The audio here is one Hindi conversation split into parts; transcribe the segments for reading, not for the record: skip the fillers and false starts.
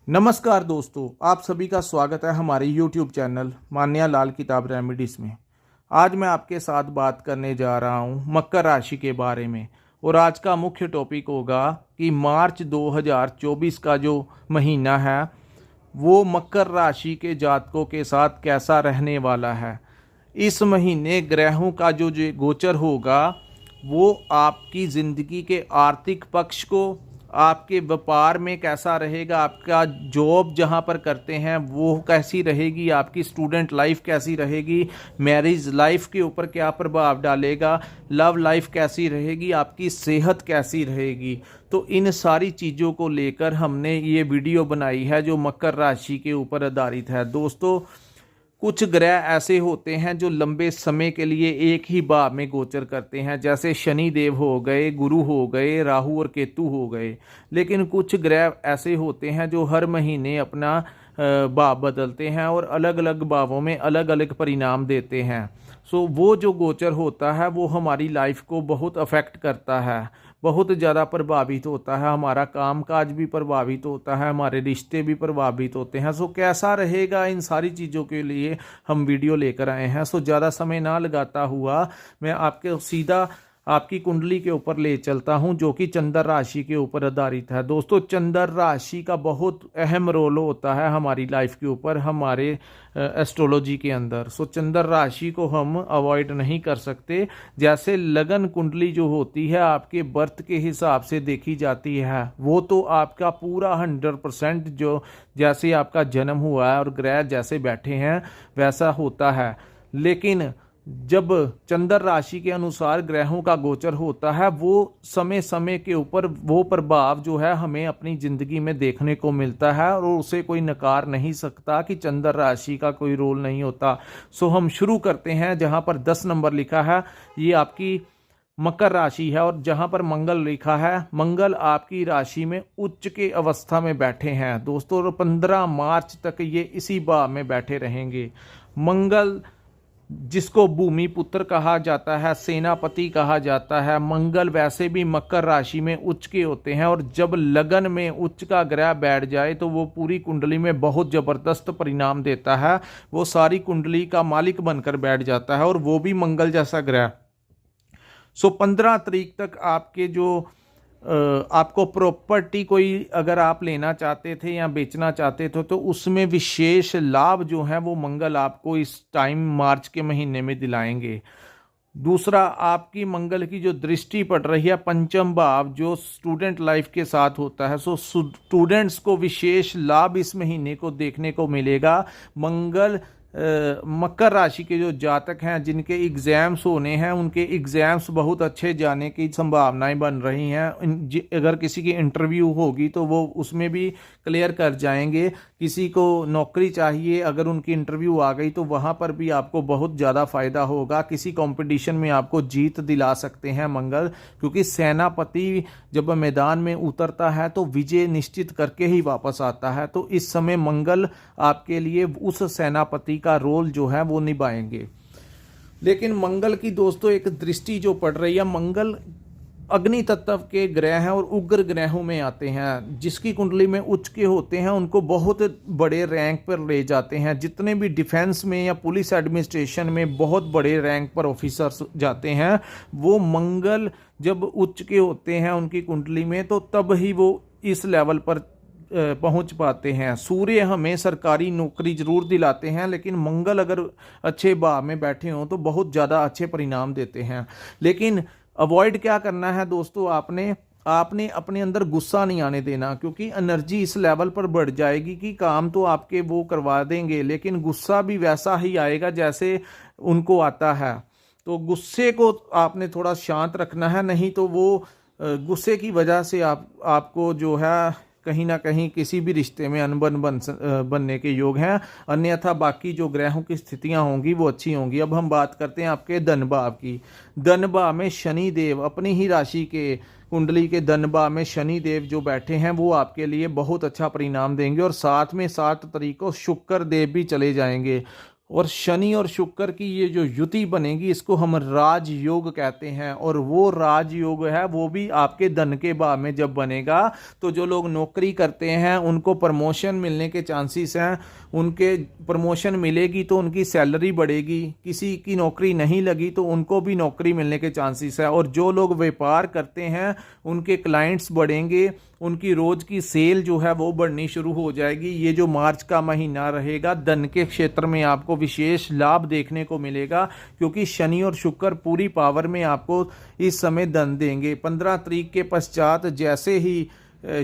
नमस्कार दोस्तों, आप सभी का स्वागत है हमारे YouTube चैनल मान्या लाल किताब रेमेडीज में। आज मैं आपके साथ बात करने जा रहा हूं मकर राशि के बारे में। और आज का मुख्य टॉपिक होगा कि मार्च 2024 का जो महीना है वो मकर राशि के जातकों के साथ कैसा रहने वाला है। इस महीने ग्रहों का जो गोचर होगा वो आपकी ज़िंदगी के आर्थिक पक्ष को, आपके व्यापार में कैसा रहेगा, आपका जॉब जहां पर करते हैं वो कैसी रहेगी, आपकी स्टूडेंट लाइफ कैसी रहेगी, मैरिज लाइफ के ऊपर क्या प्रभाव डालेगा, लव लाइफ कैसी रहेगी, आपकी सेहत कैसी रहेगी। तो इन सारी चीज़ों को लेकर हमने ये वीडियो बनाई है जो मकर राशि के ऊपर आधारित है। दोस्तों, कुछ ग्रह ऐसे होते हैं जो लंबे समय के लिए एक ही भाव में गोचर करते हैं, जैसे शनि देव हो गए, गुरु हो गए, राहु और केतु हो गए। लेकिन कुछ ग्रह ऐसे होते हैं जो हर महीने अपना भाव बदलते हैं और अलग अलग भावों में अलग अलग परिणाम देते हैं। सो वो जो गोचर होता है वो हमारी लाइफ को बहुत अफेक्ट करता है, बहुत ज़्यादा प्रभावित होता है। हमारा कामकाज भी प्रभावित होता है, हमारे रिश्ते भी प्रभावित होते हैं। सो कैसा रहेगा, इन सारी चीज़ों के लिए हम वीडियो लेकर आए हैं। सो ज़्यादा समय ना लगाता हुआ मैं आपके सीधा आपकी कुंडली के ऊपर ले चलता हूं, जो कि चंद्र राशि के ऊपर आधारित है। दोस्तों, चंद्र राशि का बहुत अहम रोल होता है हमारी लाइफ के ऊपर, हमारे एस्ट्रोलॉजी के अंदर। सो चंद्र राशि को हम अवॉइड नहीं कर सकते। जैसे लगन कुंडली जो होती है आपके बर्थ के हिसाब से देखी जाती है, वो तो आपका पूरा 100% जो जैसे आपका जन्म हुआ है और ग्रह जैसे बैठे हैं वैसा होता है। लेकिन जब चंद्र राशि के अनुसार ग्रहों का गोचर होता है वो समय समय के ऊपर वो प्रभाव जो है हमें अपनी जिंदगी में देखने को मिलता है और उसे कोई नकार नहीं सकता कि चंद्र राशि का कोई रोल नहीं होता। सो हम शुरू करते हैं। जहां पर 10 नंबर लिखा है ये आपकी मकर राशि है और जहां पर मंगल लिखा है, मंगल आपकी राशि में उच्च के अवस्था में बैठे हैं दोस्तों। और 15 मार्च तक ये इसी भाव में बैठे रहेंगे। मंगल जिसको भूमि पुत्र कहा जाता है, सेनापति कहा जाता है, मंगल वैसे भी मकर राशि में उच्च के होते हैं। और जब लगन में उच्च का ग्रह बैठ जाए तो वो पूरी कुंडली में बहुत जबरदस्त परिणाम देता है। वो सारी कुंडली का मालिक बनकर बैठ जाता है और वो भी मंगल जैसा ग्रह। सो 15 तारीख तक आपके जो आपको प्रॉपर्टी कोई अगर आप लेना चाहते थे या बेचना चाहते थे तो उसमें विशेष लाभ जो है वो मंगल आपको इस टाइम मार्च के महीने में दिलाएंगे। दूसरा, आपकी मंगल की जो दृष्टि पड़ रही है पंचम भाव जो स्टूडेंट लाइफ के साथ होता है, सो स्टूडेंट्स को विशेष लाभ इस महीने को देखने को मिलेगा। मंगल मकर राशि के जो जातक हैं जिनके एग्ज़ाम्स होने हैं उनके एग्ज़ाम्स बहुत अच्छे जाने की संभावनाएं बन रही हैं। अगर किसी की इंटरव्यू होगी तो वो उसमें भी क्लियर कर जाएंगे। किसी को नौकरी चाहिए, अगर उनकी इंटरव्यू आ गई तो वहाँ पर भी आपको बहुत ज़्यादा फ़ायदा होगा। किसी कंपटीशन में आपको जीत दिला सकते हैं मंगल, क्योंकि सेनापति जब मैदान में उतरता है तो विजय निश्चित करके ही वापस आता है। तो इस समय मंगल आपके लिए उस सेनापति का रोल जो है वो निभाएंगे। लेकिन मंगल की दोस्तों एक दृष्टि जो पड़ रही है, मंगल अग्नि तत्व के ग्रह हैं और उग्र ग्रहों में आते हैं। जिसकी कुंडली में उच्च के होते हैं उनको बहुत बड़े रैंक पर ले जाते हैं। जितने भी डिफेंस में या पुलिस एडमिनिस्ट्रेशन में बहुत बड़े रैंक पर ऑफिसर्स जाते हैं, वो मंगल जब उच्च के होते हैं उनकी कुंडली में तो तब ही वो इस लेवल पर पहुंच पाते हैं। सूर्य हमें सरकारी नौकरी जरूर दिलाते हैं, लेकिन मंगल अगर अच्छे भाव में बैठे हों तो बहुत ज़्यादा अच्छे परिणाम देते हैं। लेकिन अवॉइड क्या करना है दोस्तों, आपने अपने अंदर गुस्सा नहीं आने देना, क्योंकि एनर्जी इस लेवल पर बढ़ जाएगी कि काम तो आपके वो करवा देंगे लेकिन गुस्सा भी वैसा ही आएगा जैसे उनको आता है। तो गुस्से को आपने थोड़ा शांत रखना है, नहीं तो वो गुस्से की वजह से आपको जो है कहीं ना कहीं किसी भी रिश्ते में अनबन बनने के योग हैं। अन्यथा बाकी जो ग्रहों की स्थितियां होंगी वो अच्छी होंगी। अब हम बात करते हैं आपके धन भाव की। धन भाव में शनि देव अपनी ही राशि के कुंडली के धन भाव में शनि देव जो बैठे हैं वो आपके लिए बहुत अच्छा परिणाम देंगे। और साथ में 7 तारीख को शुक्र देव भी चले जाएंगे। और शनि और शुक्र की ये जो युति बनेगी इसको हम राजयोग कहते हैं। और वो राजयोग है वो भी आपके धन के भाव में जब बनेगा तो जो लोग नौकरी करते हैं उनको प्रमोशन मिलने के चांसेस हैं। उनके प्रमोशन मिलेगी तो उनकी सैलरी बढ़ेगी, किसी की नौकरी नहीं लगी तो उनको भी नौकरी मिलने के चांसेस है। और जो लोग व्यापार करते हैं उनके क्लाइंट्स बढ़ेंगे, उनकी रोज की सेल जो है वो बढ़नी शुरू हो जाएगी। ये जो मार्च का महीना रहेगा धन के क्षेत्र में आपको विशेष लाभ देखने को मिलेगा, क्योंकि शनि और शुक्र पूरी पावर में आपको इस समय धन देंगे। 15 तारीख के पश्चात जैसे ही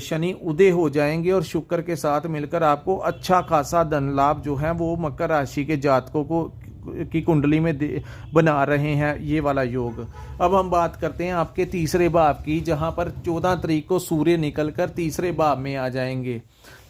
शनि उदय हो जाएंगे और शुक्र के साथ मिलकर आपको अच्छा खासा धन लाभ जो है वो मकर राशि के जातकों को की कुंडली में बना रहे हैं ये वाला योग। अब हम बात करते हैं आपके तीसरे भाव की, जहां पर 14 तारीख को सूर्य निकलकर तीसरे भाव में आ जाएंगे।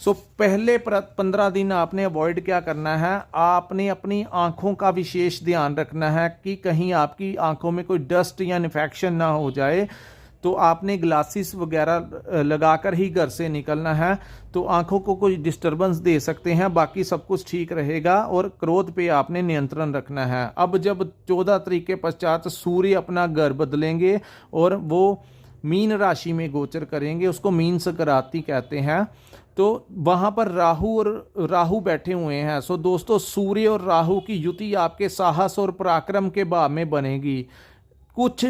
सो पहले 15 दिन आपने अवॉइड क्या करना है, आपने अपनी आंखों का विशेष ध्यान रखना है कि कहीं आपकी आंखों में कोई डस्ट या इन्फेक्शन ना हो जाए। तो आपने ग्लासेस वगैरह लगाकर ही घर से निकलना है, तो आंखों को कोई डिस्टरबेंस दे सकते हैं, बाकी सब कुछ ठीक रहेगा। और क्रोध पे आपने नियंत्रण रखना है। अब जब 14 तारीख के पश्चात सूर्य अपना घर बदलेंगे और वो मीन राशि में गोचर करेंगे, उसको मीन संक्रांति कहते हैं, तो वहां पर राहु बैठे हुए हैं। सो दोस्तों, सूर्य और राहु की युति आपके साहस और पराक्रम के भाव में बनेगी। कुछ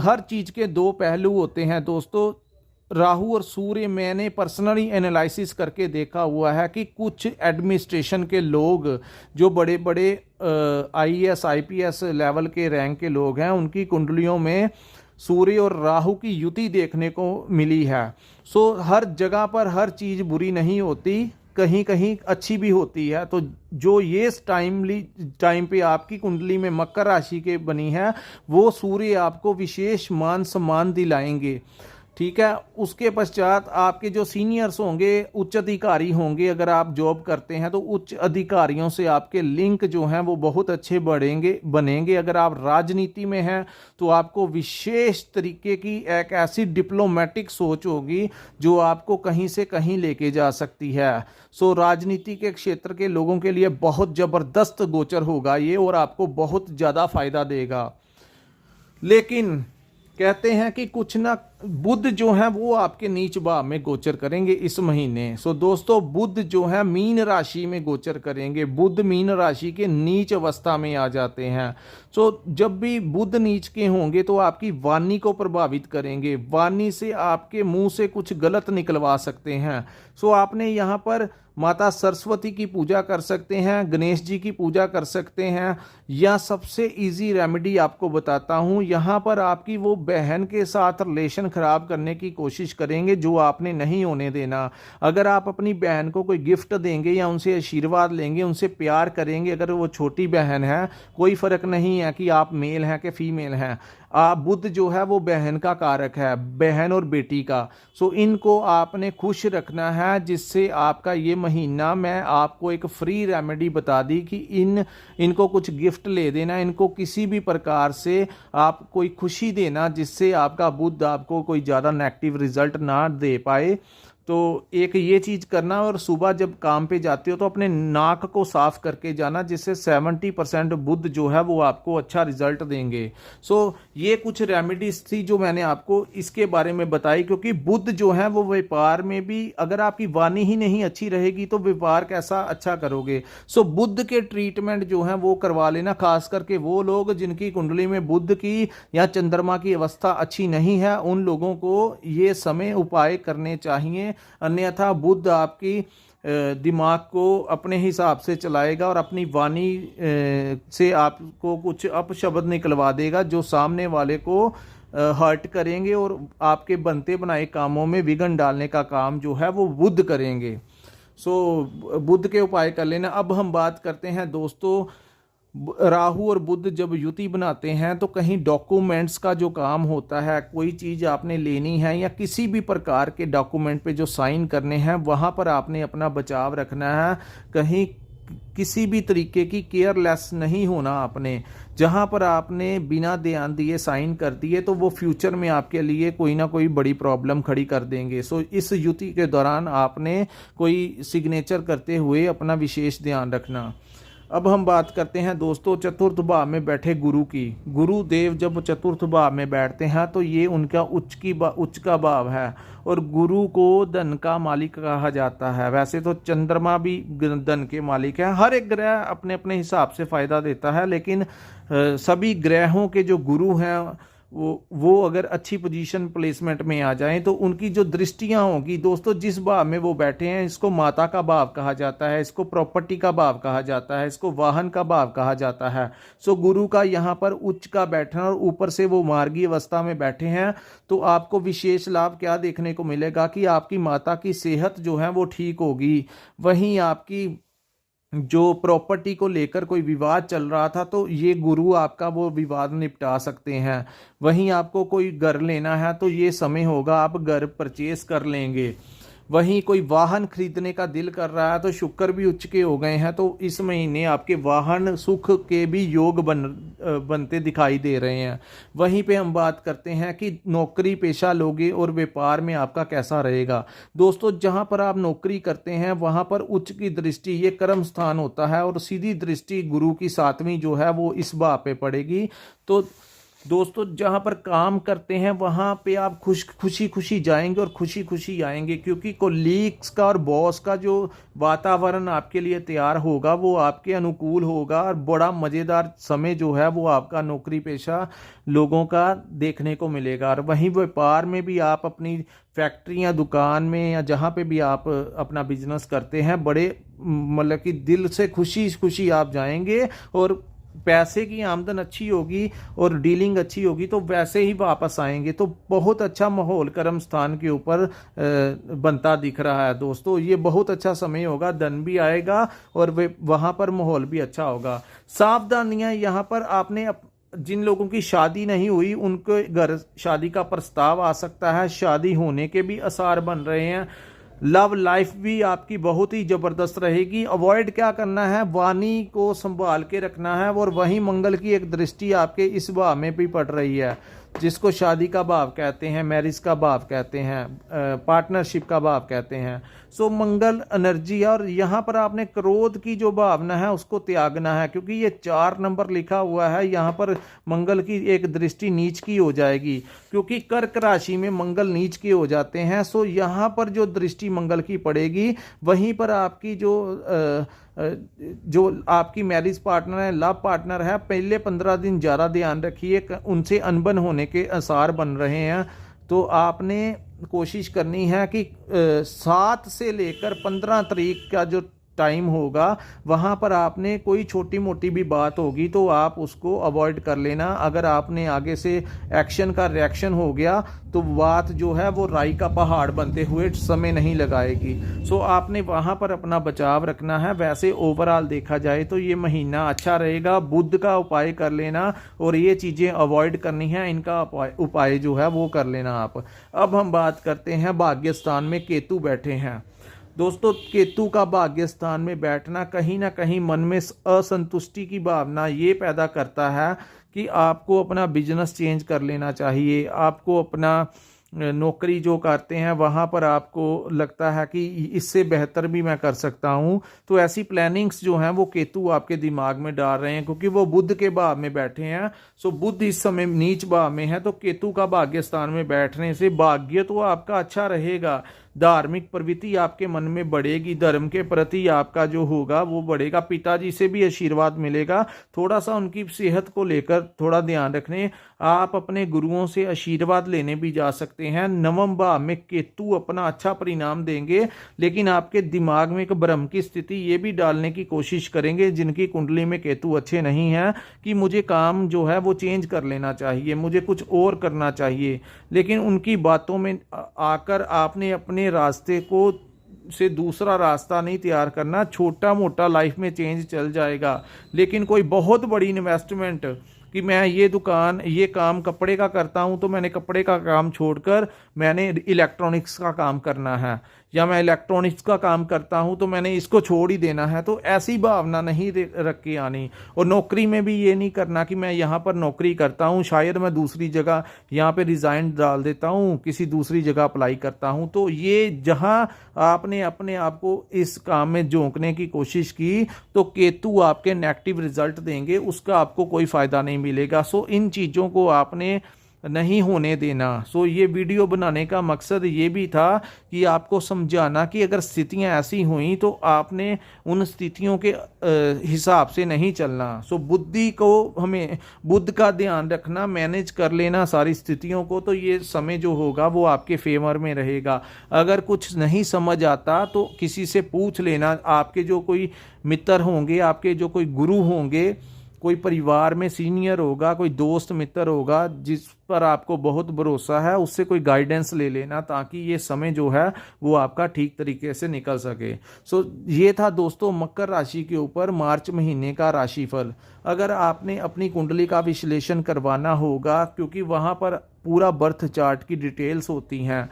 हर चीज के दो पहलू होते हैं दोस्तों। राहु और सूर्य मैंने पर्सनली एनालिसिस करके देखा हुआ है कि कुछ एडमिनिस्ट्रेशन के लोग जो बड़े बड़े आईएएस आईपीएस लेवल के रैंक के लोग हैं, उनकी कुंडलियों में सूर्य और राहु की युति देखने को मिली है। सो हर जगह पर हर चीज बुरी नहीं होती, कहीं कहीं अच्छी भी होती है। तो जो ये टाइम पे आपकी कुंडली में मकर राशि के बनी है, वो सूर्य आपको विशेष मान सम्मान दिलाएंगे, ठीक है। उसके पश्चात आपके जो सीनियर्स होंगे, उच्च अधिकारी होंगे, अगर आप जॉब करते हैं तो उच्च अधिकारियों से आपके लिंक जो हैं वो बहुत अच्छे बनेंगे। अगर आप राजनीति में हैं तो आपको विशेष तरीके की एक ऐसी डिप्लोमेटिक सोच होगी जो आपको कहीं से कहीं लेके जा सकती है। सो राजनीति के क्षेत्र के लोगों के लिए बहुत जबरदस्त गोचर होगा ये, और आपको बहुत ज़्यादा फायदा देगा। लेकिन कहते हैं कि कुछ ना बुध जो है वो आपके नीच भाव में गोचर करेंगे इस महीने। सो दोस्तों, बुध जो है मीन राशि में गोचर करेंगे। बुध मीन राशि के नीच अवस्था में आ जाते हैं। सो जब भी बुध नीच के होंगे तो आपकी वाणी को प्रभावित करेंगे। वाणी से आपके मुंह से कुछ गलत निकलवा सकते हैं। सो आपने यहाँ पर माता सरस्वती की पूजा कर सकते हैं, गणेश जी की पूजा कर सकते हैं, या सबसे इजी रेमेडी आपको बताता हूँ। यहाँ पर आपकी वो बहन के साथ रिलेशन खराब करने की कोशिश करेंगे जो आपने नहीं होने देना। अगर आप अपनी बहन को कोई गिफ्ट देंगे या उनसे आशीर्वाद लेंगे, उनसे प्यार करेंगे, अगर वो छोटी बहन है, कोई फर्क नहीं है कि आप मेल हैं कि फीमेल हैं, आप बुध जो है वो बहन का कारक है, बहन और बेटी का। सो इनको आपने खुश रखना है, जिससे आपका ये महीना, मैं आपको एक फ्री रेमेडी बता दी कि इनको कुछ गिफ्ट ले देना, इनको किसी भी प्रकार से आप कोई खुशी देना जिससे आपका बुध आपको कोई ज़्यादा नेगेटिव रिजल्ट ना दे पाए। तो एक ये चीज़ करना, और सुबह जब काम पे जाते हो तो अपने नाक को साफ करके जाना, जिससे 70% बुध जो है वो आपको अच्छा रिजल्ट देंगे। सो ये कुछ रेमेडीज थी जो मैंने आपको इसके बारे में बताई, क्योंकि बुध जो है वो व्यापार में भी, अगर आपकी वाणी ही नहीं अच्छी रहेगी तो व्यापार कैसा अच्छा करोगे। सो बुध के ट्रीटमेंट जो है वो करवा लेना, खास करके वो लोग जिनकी कुंडली में बुध की या चंद्रमा की अवस्था अच्छी नहीं है, उन लोगों को ये समय उपाय करने चाहिए। अन्यथा बुध आपकी दिमाग को अपने हिसाब से चलाएगा और अपनी वाणी से आपको कुछ अपशब्द निकलवा देगा जो सामने वाले को हर्ट करेंगे, और आपके बनते बनाए कामों में विघ्न डालने का काम जो है वो बुध करेंगे। सो बुध के उपाय कर लेना। अब हम बात करते हैं दोस्तों, राहु और बुध जब युति बनाते हैं तो कहीं डॉक्यूमेंट्स का जो काम होता है, कोई चीज़ आपने लेनी है या किसी भी प्रकार के डॉक्यूमेंट पे जो साइन करने हैं, वहाँ पर आपने अपना बचाव रखना है। कहीं किसी भी तरीके की केयरलेस नहीं होना आपने। जहाँ पर आपने बिना ध्यान दिए साइन कर दिए तो वो फ्यूचर में आपके लिए कोई ना कोई बड़ी प्रॉब्लम खड़ी कर देंगे। सो इस युति के दौरान आपने कोई सिग्नेचर करते हुए अपना विशेष ध्यान रखना। अब हम बात करते हैं दोस्तों चतुर्थ भाव में बैठे गुरु की। गुरुदेव जब चतुर्थ भाव में बैठते हैं तो ये उनका उच्च का भाव है और गुरु को धन का मालिक कहा जाता है। वैसे तो चंद्रमा भी धन के मालिक है। हर एक ग्रह अपने अपने हिसाब से फायदा देता है, लेकिन सभी ग्रहों के जो गुरु हैं वो अगर अच्छी पोजीशन प्लेसमेंट में आ जाएं तो उनकी जो दृष्टियां होंगी दोस्तों, जिस भाव में वो बैठे हैं, इसको माता का भाव कहा जाता है, इसको प्रॉपर्टी का भाव कहा जाता है, इसको वाहन का भाव कहा जाता है। सो गुरु का यहाँ पर उच्च का बैठना और ऊपर से वो मार्गी अवस्था में बैठे हैं तो आपको विशेष लाभ क्या देखने को मिलेगा कि आपकी माता की सेहत जो है वो ठीक होगी। वहीं आपकी जो प्रॉपर्टी को लेकर कोई विवाद चल रहा था तो ये गुरु आपका वो विवाद निपटा सकते हैं। वहीं आपको कोई घर लेना है तो ये समय होगा आप घर परचेस कर लेंगे। वहीं कोई वाहन खरीदने का दिल कर रहा है तो शुक्र भी उच्च के हो गए हैं तो इस महीने आपके वाहन सुख के भी योग बनते दिखाई दे रहे हैं। वहीं पे हम बात करते हैं कि नौकरी पेशा लोगे और व्यापार में आपका कैसा रहेगा। दोस्तों जहां पर आप नौकरी करते हैं वहां पर उच्च की दृष्टि, ये कर्म स्थान होता है और सीधी दृष्टि गुरु की 7वीं जो है वो इस भाव पे पड़ेगी। तो दोस्तों जहां पर काम करते हैं वहां पे आप खुशी खुशी जाएंगे और खुशी खुशी आएंगे, क्योंकि कोलीग्स का और बॉस का जो वातावरण आपके लिए तैयार होगा वो आपके अनुकूल होगा और बड़ा मज़ेदार समय जो है वो आपका नौकरी पेशा लोगों का देखने को मिलेगा। और वहीं व्यापार में भी आप अपनी फैक्ट्री या दुकान में या जहाँ पे भी आप अपना बिजनेस करते हैं बड़े मतलब कि दिल से खुशी खुशी आप जाएंगे और पैसे की आमदन अच्छी होगी और डीलिंग अच्छी होगी तो वैसे ही वापस आएंगे। तो बहुत अच्छा माहौल कर्म स्थान के ऊपर बनता दिख रहा है दोस्तों। ये बहुत अच्छा समय होगा, धन भी आएगा और वहाँ पर माहौल भी अच्छा होगा। सावधानियां यहाँ पर आपने जिन लोगों की शादी नहीं हुई उनके घर शादी का प्रस्ताव आ सकता है, शादी होने के भी आसार बन रहे हैं। लव लाइफ भी आपकी बहुत ही ज़बरदस्त रहेगी। अवॉइड क्या करना है, वाणी को संभाल के रखना है। और वहीं मंगल की एक दृष्टि आपके इस भाव में भी पड़ रही है जिसको शादी का भाव कहते हैं, मैरिज का भाव कहते हैं, पार्टनरशिप का भाव कहते हैं। सो मंगल एनर्जी, और यहाँ पर आपने क्रोध की जो भावना है उसको त्यागना है, क्योंकि ये 4 नंबर लिखा हुआ है। यहाँ पर मंगल की एक दृष्टि नीच की हो जाएगी, क्योंकि कर्क राशि में मंगल नीच के हो जाते हैं। सो यहाँ पर जो दृष्टि मंगल की पड़ेगी वहीं पर आपकी जो आपकी मैरिज पार्टनर है, लव पार्टनर है, पहले 15 दिन ज़्यादा ध्यान रखिए, उनसे अनबन होने के आसार बन रहे हैं। तो आपने कोशिश करनी है कि 7 से लेकर 15 तारीख का जो टाइम होगा वहाँ पर आपने कोई छोटी मोटी भी बात होगी तो आप उसको अवॉइड कर लेना। अगर आपने आगे से एक्शन का रिएक्शन हो गया तो बात जो है वो राई का पहाड़ बनते हुए समय नहीं लगाएगी। सो आपने वहाँ पर अपना बचाव रखना है। वैसे ओवरऑल देखा जाए तो ये महीना अच्छा रहेगा। बुध का उपाय कर लेना और ये चीज़ें अवॉइड करनी है, इनका उपाय जो है वो कर लेना आप। अब हम बात करते हैं भाग्य स्थान में केतु बैठे हैं। दोस्तों केतु का भाग्य स्थान में बैठना कहीं ना कहीं मन में असंतुष्टि की भावना ये पैदा करता है कि आपको अपना बिजनेस चेंज कर लेना चाहिए। आपको अपना नौकरी जो करते हैं वहाँ पर आपको लगता है कि इससे बेहतर भी मैं कर सकता हूँ। तो ऐसी प्लानिंग्स जो हैं वो केतु आपके दिमाग में डाल रहे हैं, क्योंकि वो बुध के भाव में बैठे हैं। सो बुध इस समय नीच भाव में है, तो केतु का भाग्य स्थान में बैठने से भाग्य तो आपका अच्छा रहेगा। धार्मिक प्रवृत्ति आपके मन में बढ़ेगी, धर्म के प्रति आपका जो होगा वो बढ़ेगा। पिताजी से भी आशीर्वाद मिलेगा। थोड़ा सा उनकी सेहत को लेकर थोड़ा ध्यान रखने। आप अपने गुरुओं से आशीर्वाद लेने भी जा सकते हैं। नवम भाव में केतु अपना अच्छा परिणाम देंगे, लेकिन आपके दिमाग में एक भ्रम की स्थिति ये भी डालने की कोशिश करेंगे जिनकी कुंडली में केतु अच्छे नहीं हैं कि मुझे काम जो है वो चेंज कर लेना चाहिए, मुझे कुछ और करना चाहिए। लेकिन उनकी बातों में आकर आपने अपने रास्ते को से दूसरा रास्ता नहीं तैयार करना। छोटा मोटा लाइफ में चेंज चल जाएगा, लेकिन कोई बहुत बड़ी इन्वेस्टमेंट कि मैं ये दुकान ये काम कपड़े का करता हूँ तो मैंने कपड़े का काम छोड़कर मैंने इलेक्ट्रॉनिक्स का काम करना है, या मैं इलेक्ट्रॉनिक्स का काम करता हूं तो मैंने इसको छोड़ ही देना है, तो ऐसी भावना नहीं रख के आनी। और नौकरी में भी ये नहीं करना कि मैं यहाँ पर नौकरी करता हूँ, शायद मैं दूसरी जगह यहाँ पे रिज़ाइन डाल देता हूँ, किसी दूसरी जगह अप्लाई करता हूँ। तो ये जहाँ आपने अपने आप को इस काम में झोंकने की कोशिश की तो केतु आपके नेगेटिव रिजल्ट देंगे, उसका आपको कोई फ़ायदा नहीं मिलेगा। सो इन चीज़ों को आपने नहीं होने देना। सो ये वीडियो बनाने का मकसद ये भी था कि आपको समझाना कि अगर स्थितियां ऐसी हुई तो आपने उन स्थितियों के हिसाब से नहीं चलना। सो बुद्धि को हमें बुद्ध का ध्यान रखना, मैनेज कर लेना सारी स्थितियों को, तो ये समय जो होगा वो आपके फेवर में रहेगा। अगर कुछ नहीं समझ आता तो किसी से पूछ लेना, आपके जो कोई मित्र होंगे, आपके जो कोई गुरु होंगे, कोई परिवार में सीनियर होगा, कोई दोस्त मित्र होगा जिस पर आपको बहुत भरोसा है, उससे कोई गाइडेंस ले लेना ताकि ये समय जो है वो आपका ठीक तरीके से निकल सके। सो ये था दोस्तों मकर राशि के ऊपर मार्च महीने का राशिफल। अगर आपने अपनी कुंडली का विश्लेषण करवाना होगा, क्योंकि वहाँ पर पूरा बर्थ चार्ट की डिटेल्स होती हैं।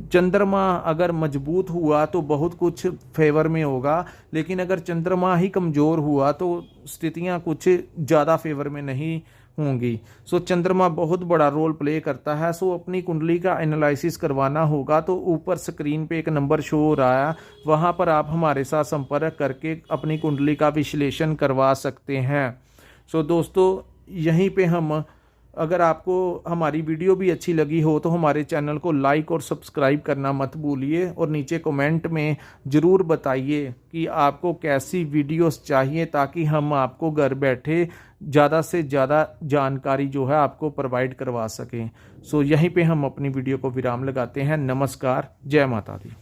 चंद्रमा अगर मजबूत हुआ तो बहुत कुछ फेवर में होगा, लेकिन अगर चंद्रमा ही कमज़ोर हुआ तो स्थितियां कुछ ज़्यादा फेवर में नहीं होंगी। सो चंद्रमा बहुत बड़ा रोल प्ले करता है। सो अपनी कुंडली का एनालिसिस करवाना होगा तो ऊपर स्क्रीन पे एक नंबर शो हो रहा है, वहाँ पर आप हमारे साथ संपर्क करके अपनी कुंडली का विश्लेषण करवा सकते हैं। सो दोस्तों यहीं पे हम, अगर आपको हमारी वीडियो भी अच्छी लगी हो तो हमारे चैनल को लाइक और सब्सक्राइब करना मत भूलिए, और नीचे कमेंट में ज़रूर बताइए कि आपको कैसी वीडियोस चाहिए ताकि हम आपको घर बैठे ज़्यादा से ज़्यादा जानकारी जो है आपको प्रोवाइड करवा सकें। सो यहीं पे हम अपनी वीडियो को विराम लगाते हैं। नमस्कार, जय माता दी।